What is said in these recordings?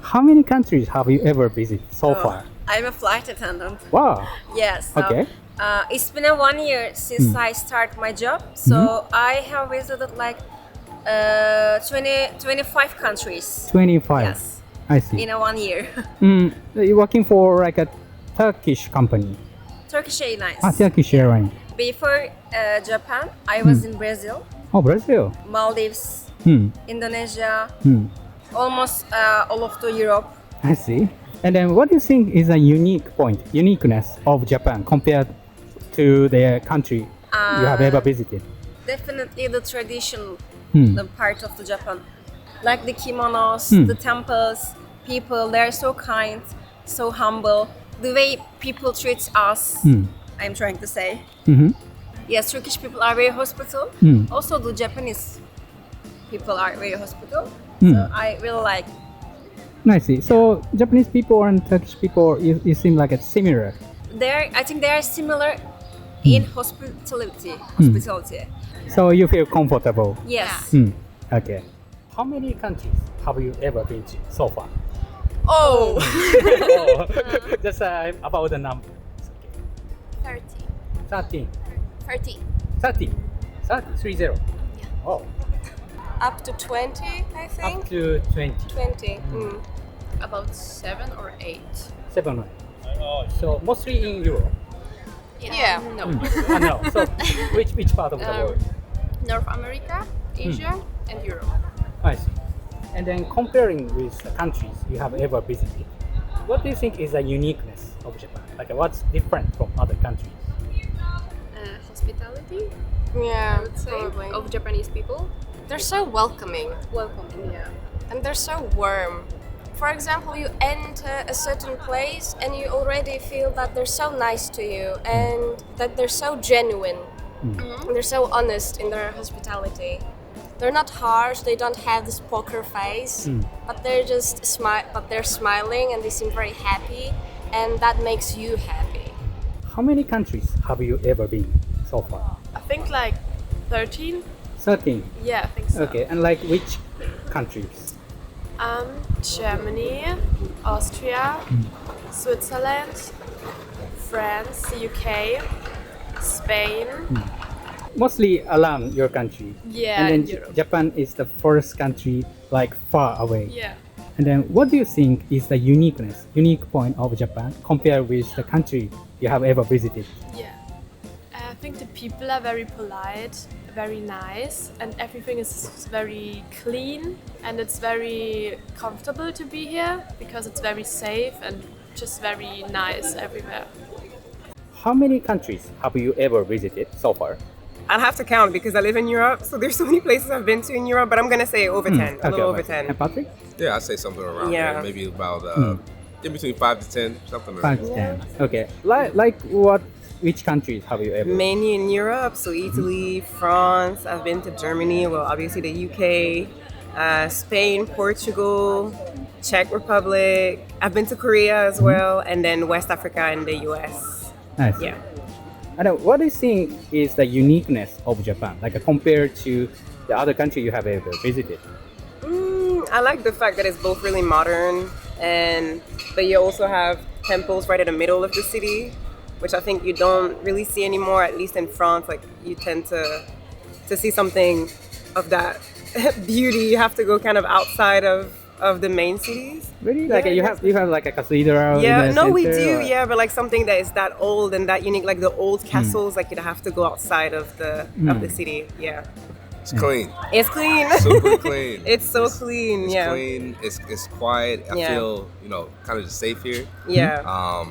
How many countries have you ever visited so far? I'm a flight attendant. Wow. Yes. So, Okay. It's been 1 year since I started my job. So I have visited like 25 countries. 25. Yes. I see. In 1 year. You're working for like a Turkish company. Turkish Airlines. Turkish Airlines. Before Japan, I was in Brazil, Oh, Brazil. Maldives, Indonesia, almost all of the Europe. I see. And then what do you think is a uniqueness of Japan compared to the country you have ever visited? Definitely the tradition, the part of the Japan. Like the kimonos, the temples, people, they're so kind, so humble. The way people treat us, I'm trying to say. Yes, Turkish people are very hospitable. Also, the Japanese people are very hospitable. So I really like. I see. So Japanese people and Turkish people, you seem like it's similar. I think they are similar in hospitality. So you feel comfortable. Yes. Okay. How many countries have you ever been to so far? Oh. Just about the number. 30. 13. 30. 30. 30. Yeah. Oh. Up to 20, I think. Up to 20. 20. About 7 or 8. 7. So mostly in Europe. Yeah. No. No. So which part of the world? North America, Asia, and Europe. I see. And then comparing with the countries you have ever visited, what do you think is the uniqueness of Japan? Like what's different from other countries? Hospitality, Yeah, I would say, probably. of Japanese people. They're so welcoming Welcoming, yeah. and they're so warm. For example, you enter a certain place and you already feel that they're so nice to you and that they're so genuine. And they're so honest in their hospitality. They're not harsh, they don't have this poker face, but they're just they're smiling and they seem very happy, and that makes you happy. How many countries have you ever been so far? I think like 13. 13. Yeah, I think so. Okay, and like which countries? Germany, Austria, Switzerland, France, UK, Spain. Mostly around your country. Yeah, And then Europe. Japan is the first country like far away. Yeah. And then what do you think is the unique point of Japan compared with the country you have ever visited? Yeah. I think the people are very polite, very nice, and everything is very clean, and it's very comfortable to be here because it's very safe and just very nice everywhere. How many countries have you ever visited so far? I'll have to count because I live in Europe, so there's so many places I've been to in Europe, but I'm gonna say over 10, a little over 10. And Patrick? Yeah, I'd say something around Yeah. there. Maybe about in between 5 to 10, something around 5 to 10. Okay. Like which countries have you ever? Mainly in Europe, so Italy, France, I've been to Germany, well, obviously the UK, Spain, Portugal, Czech Republic. I've been to Korea as well, and then West Africa and the US. Nice. Yeah. And what do you think is the uniqueness of Japan, like compared to the other country you have ever visited? I like the fact that it's both really modern, but you also have temples right in the middle of the city, which I think you don't really see anymore, at least in France. Like you tend to see something of that beauty. You have to go kind of outside of the main cities. Really? Like you have like a cathedral? Yeah, in the we center, do. or? Yeah, but like something that is that old and that unique, like the old castles, like you'd have to go outside of the city. Yeah, It's clean. it's clean. Super clean. It's so clean. It's Yeah, clean. It's quiet. I Yeah. feel, kind of just safe here. yeah.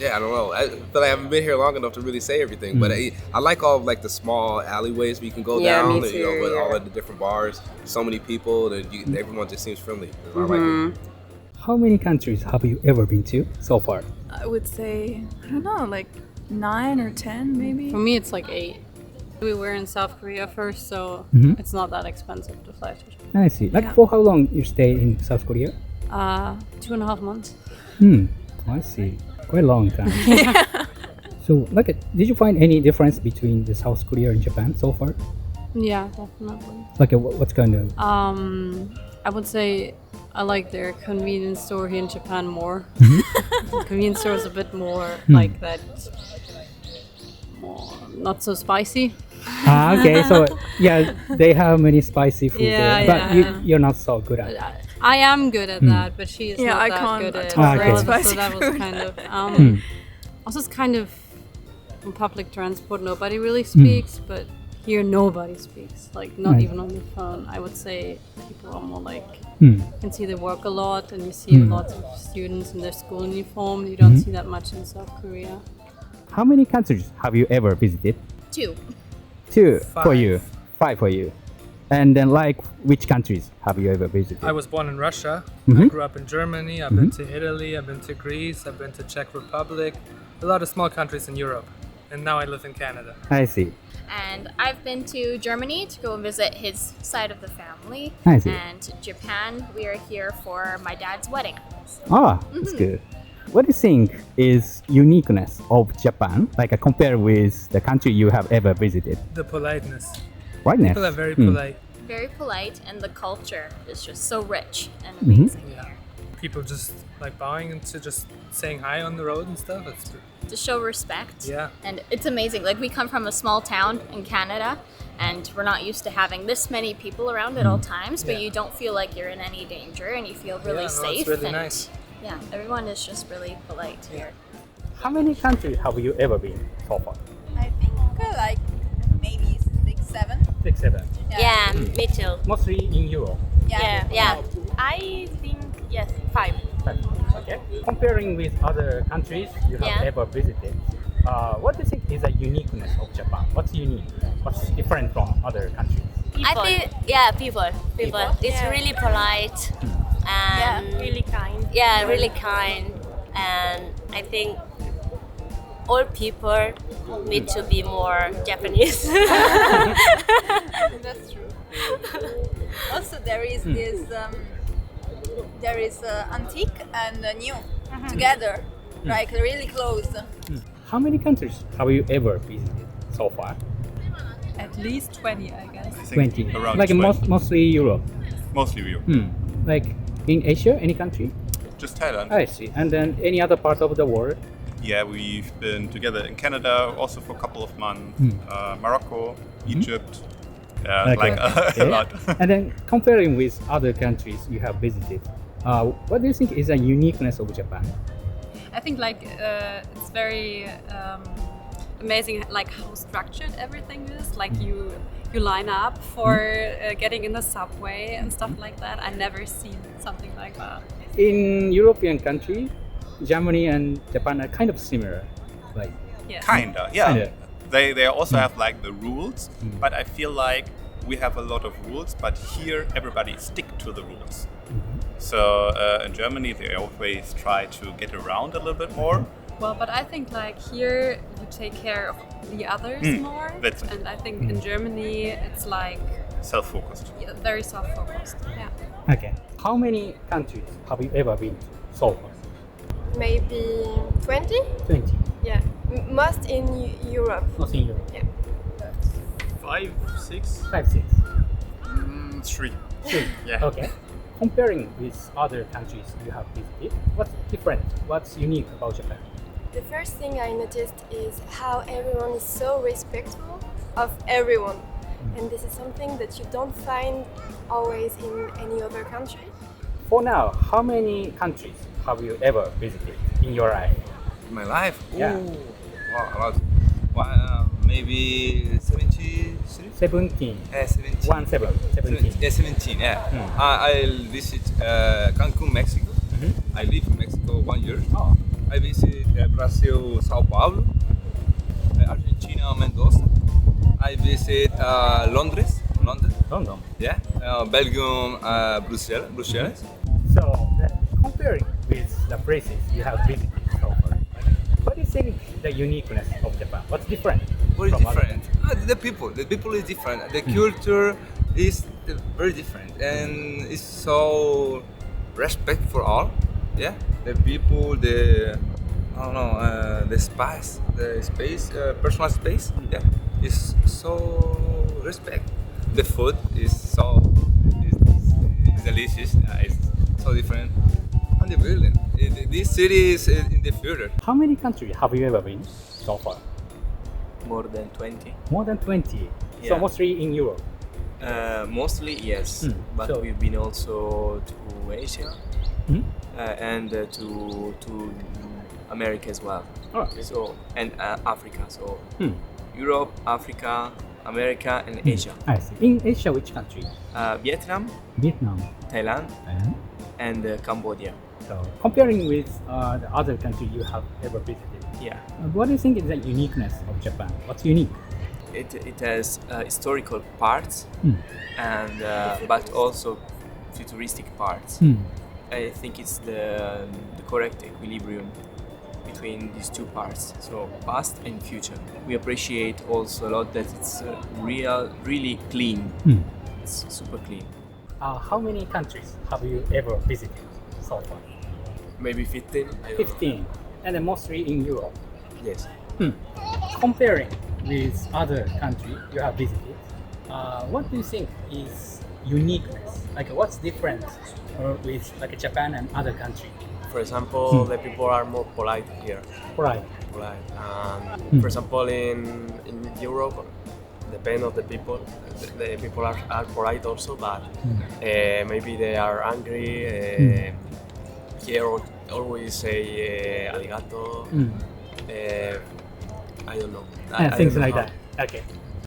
Yeah, I don't know. I feel like I haven't been here long enough to really say everything, but I like all of like the small alleyways where you can go Yeah, down, me and, too, with all yeah. of the different bars. So many people, and everyone just seems friendly. I like it. How many countries have you ever been to so far? I would say, I don't know, like 9 or 10 maybe. For me, it's like 8. We were in South Korea first, so it's not that expensive to fly to Japan. I see. Like for how long you stay in South Korea? 2.5 months. I see. Quite a long time. So, like, did you find any difference between the South Korea and Japan so far? Yeah, definitely. Like, what's kind of? I would say I like their convenience store here in Japan more. Convenience store is a bit more like that, more not so spicy. Okay, so yeah, they have many spicy food Yeah, there, but yeah. you're not so good at it. I am good at that, but she is Yeah, not I that can't good at it. tolerate Okay. spicy So that was food. kind of also it's kind of in public transport nobody really speaks, but here nobody speaks, like not Right. even on the phone. I would say people are more like Hmm. you can see they work a lot, and you see lots of students in their school uniform. You don't see that much in South Korea. How many countries have you ever visited? 2. 2 for Five. you, 5 for you. And then like which countries have you ever visited? I was born in Russia. Mhm. I grew up in Germany. I've been to Italy. I've been to Greece. I've been to Czech Republic. A lot of small countries in Europe. And now I live in Canada. I see. And I've been to Germany to go visit his side of the family. I see. And Japan, we are here for my dad's wedding. Ah, that's good. What do you think is uniqueness of Japan, like compared with the country you have ever visited? The politeness. Rightness. People are very polite. Very polite, and the culture is just so rich and amazing Yeah. here. People just like bowing and to just saying hi on the road and stuff. It's To show respect. Yeah. And it's amazing. Like, we come from a small town in Canada, and we're not used to having this many people around at all times, but Yeah. you don't feel like you're in any danger, and you feel really Yeah, no, safe. it's really and nice. Yeah, everyone is just really polite here. How many countries have you ever been so far? I think like maybe 6, 7. 6, 7. Yeah, me too. Mostly in Europe. Yeah. I think yes, 5. Okay. Comparing with other countries you have Yeah. ever visited, what do you think is a uniqueness of Japan? What's unique? What's different from other countries? I think people. It's really polite and Really kind. really kind, and I think all people need to be more Japanese. That's true. Also, there is this. There is antique and new together, like really close. How many countries have you ever visited so far? At least 20, I guess. 20. around Like 20. mostly Europe. Mostly Europe. Like in Asia, any country? Just Thailand. I see. And then any other part of the world? Yeah, we've been together in Canada also for a couple of months. Morocco, Egypt. Yeah, Okay. like a Okay. lot. And then comparing with other countries you have visited, what do you think is a uniqueness of Japan? I think like it's very amazing, like how structured everything is. Like you line up for getting in the subway and stuff like that. I never seen something like that. In European countries, Germany and Japan are kind of similar. Like Yes. Kinda, yeah. Kinda. They also have like the rules, but I feel like we have a lot of rules, but here everybody stick to the rules. So in Germany they always try to get around a little bit more. Well, but I think like here you take care of the others more, That's it. and I think in Germany it's like Self-focused. very self-focused. Yeah. okay. How many countries have you ever been to so far? Maybe 20? 20. Yeah. Most in Europe. Not in Europe. Yeah. 5, 6. 5, 6. 3. 3. Yeah. Okay. Comparing with other countries you have visited, what's different? What's unique about Japan? The first thing I noticed is how everyone is so respectful of everyone. And this is something that you don't find always in any other country. For now, how many countries have you ever visited in your life? In my life? Yeah. Ooh, wow, a lot. Well, maybe 73? 17. 17. 17. Yeah, 17, yeah. I'll visit Cancun, Mexico. I live in Mexico 1 year. Oh. I visit Brazil, Sao Paulo, Argentina, Mendoza. I visit London. London. Yeah. Belgium, Brussels. So, comparing with the places you have visited so far, what do you think the uniqueness of Japan? What's different? Very from other different. The people is different. The culture is very different, and it's so respect for all. Yeah, the people, the space, personal space. Yeah, is so respect. The food is so delicious. It's so different. And the building. This city is in the future. How many countries have you ever been so far? More than 20. More than 20. Yeah. So mostly in Europe. Mostly yes, but So- we've been also to Asia and to America as well. Alright. So and Africa. So Europe, Africa, America, and Asia. I see. In Asia, which country? Vietnam, Vietnam. Thailand, and Cambodia. So comparing with the other country you have ever visited, Yeah, what do you think is the uniqueness of Japan? What's unique? it has historical parts and but also futuristic parts. I think it's the correct equilibrium between these two parts, so past and future. We appreciate also a lot that it's really clean. It's super clean. How many countries have you ever visited so far? Maybe 15. I don't know. 15. And then mostly in Europe. Yes. Comparing with other countries you have visited, what do you think is uniqueness? Like what's different with like Japan and other countries? For example, the people are more polite here. Right. Polite. For example, in Europe, depend of the people. The people are polite also, but maybe they are angry. Here always say arigato. I don't know. Things don't like know that. Okay.